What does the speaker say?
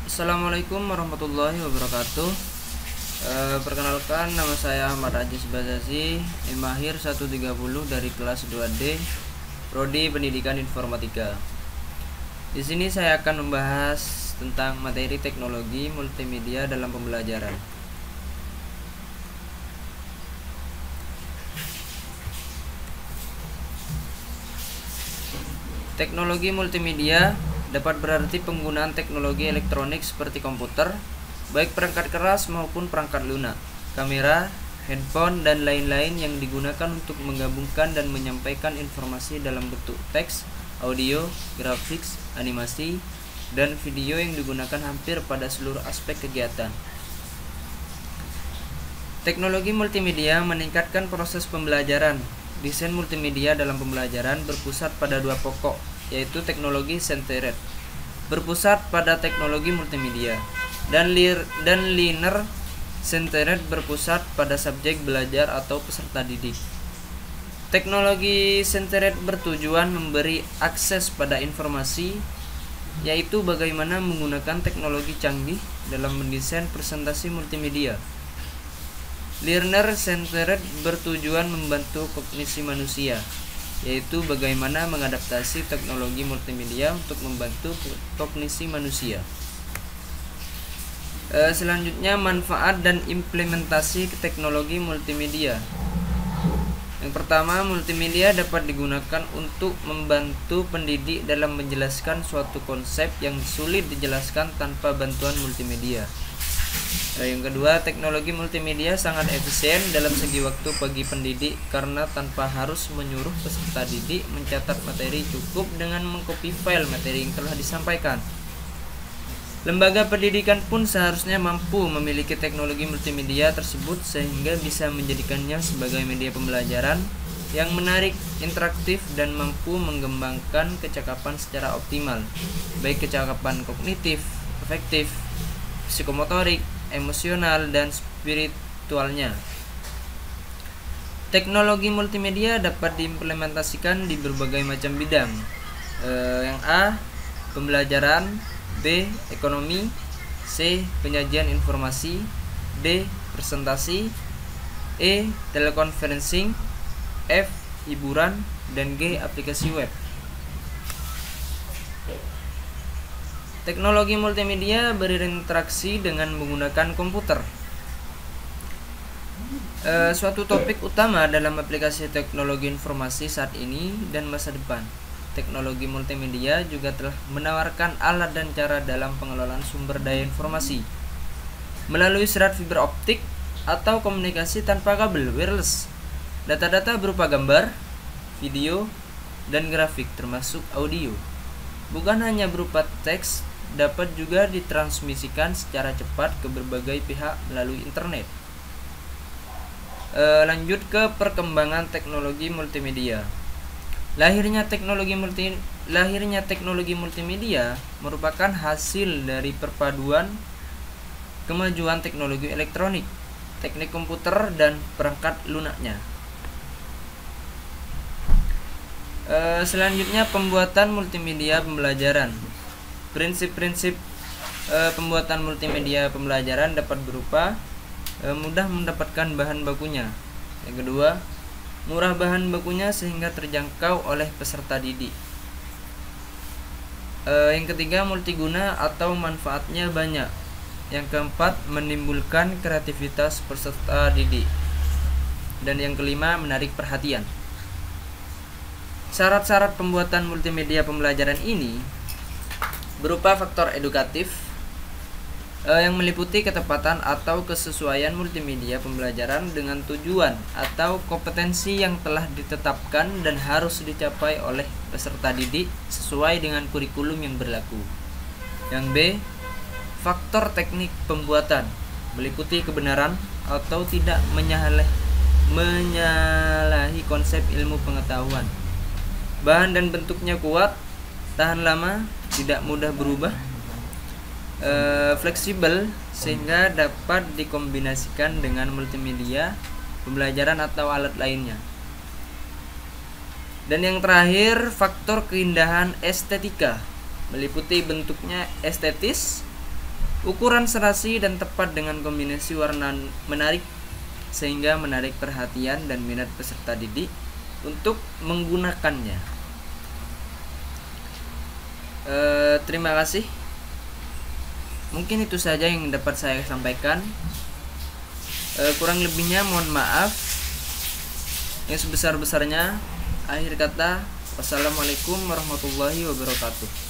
Assalamualaikum warahmatullahi wabarakatuh. Perkenalkan, nama saya Ahmad Ajis Bazazi, Mahir 130 dari kelas 2D, Prodi Pendidikan Informatika. Di sini saya akan membahas tentang materi teknologi multimedia dalam pembelajaran. Teknologi multimedia dapat berarti penggunaan teknologi elektronik seperti komputer, baik perangkat keras maupun perangkat lunak, kamera, handphone, dan lain-lain yang digunakan untuk menggabungkan dan menyampaikan informasi dalam bentuk teks, audio, grafik, animasi, dan video yang digunakan hampir pada seluruh aspek kegiatan. Teknologi multimedia meningkatkan proses pembelajaran. Desain multimedia dalam pembelajaran berpusat pada dua pokok, yaitu teknologi centered, berpusat pada teknologi multimedia, dan linear centered, berpusat pada subjek belajar atau peserta didik. Teknologi centered bertujuan memberi akses pada informasi, yaitu bagaimana menggunakan teknologi canggih dalam mendesain presentasi multimedia. Linear centered bertujuan membantu kognisi manusia, yaitu bagaimana mengadaptasi teknologi multimedia untuk membantu kognisi manusia. Selanjutnya, manfaat dan implementasi teknologi multimedia. Yang pertama, multimedia dapat digunakan untuk membantu pendidik dalam menjelaskan suatu konsep yang sulit dijelaskan tanpa bantuan multimedia. Yang kedua, teknologi multimedia sangat efisien dalam segi waktu bagi pendidik karena tanpa harus menyuruh peserta didik mencatat materi, cukup dengan mengcopy file materi yang telah disampaikan. Lembaga pendidikan pun seharusnya mampu memiliki teknologi multimedia tersebut sehingga bisa menjadikannya sebagai media pembelajaran yang menarik, interaktif, dan mampu mengembangkan kecakapan secara optimal, baik kecakapan kognitif, afektif, psikomotorik, emosional, dan spiritualnya. Teknologi multimedia dapat diimplementasikan di berbagai macam bidang. Yang A, pembelajaran; B, ekonomi; C, penyajian informasi; D, presentasi; E, teleconferencing; F, hiburan; dan G, aplikasi web. Teknologi multimedia berinteraksi dengan menggunakan komputer. Suatu topik utama dalam aplikasi teknologi informasi saat ini dan masa depan. Teknologi multimedia juga telah menawarkan alat dan cara dalam pengelolaan sumber daya informasi melalui serat fiber optik atau komunikasi tanpa kabel wireless. Data-data berupa gambar, video, dan grafik termasuk audio, bukan hanya berupa teks, dapat juga ditransmisikan secara cepat ke berbagai pihak melalui internet. Lanjut ke perkembangan teknologi multimedia. Lahirnya teknologi multimedia merupakan hasil dari perpaduan kemajuan teknologi elektronik, teknik komputer, dan perangkat lunaknya. Selanjutnya, pembuatan multimedia pembelajaran. Prinsip-prinsip pembuatan multimedia pembelajaran dapat berupa mudah mendapatkan bahan bakunya. Yang kedua, murah bahan bakunya sehingga terjangkau oleh peserta didik. Yang ketiga, multiguna atau manfaatnya banyak. Yang keempat, menimbulkan kreativitas peserta didik. Dan yang kelima, menarik perhatian. Syarat-syarat pembuatan multimedia pembelajaran ini berupa faktor edukatif yang meliputi ketepatan atau kesesuaian multimedia pembelajaran dengan tujuan atau kompetensi yang telah ditetapkan dan harus dicapai oleh peserta didik sesuai dengan kurikulum yang berlaku. Yang B, faktor teknik pembuatan meliputi kebenaran atau tidak menyalahi konsep ilmu pengetahuan. Bahan dan bentuknya kuat, tahan lama, tidak mudah berubah, fleksibel sehingga dapat dikombinasikan dengan multimedia pembelajaran atau alat lainnya. Dan yang terakhir, faktor keindahan estetika meliputi bentuknya estetis, Ukuran serasi dan tepat dengan kombinasi warna menarik sehingga menarik perhatian dan minat peserta didik untuk menggunakannya. Terima kasih. Mungkin itu saja yang dapat saya sampaikan. Kurang lebihnya mohon maaf. Yang sebesar-besarnya. Akhir kata, wassalamualaikum warahmatullahi wabarakatuh.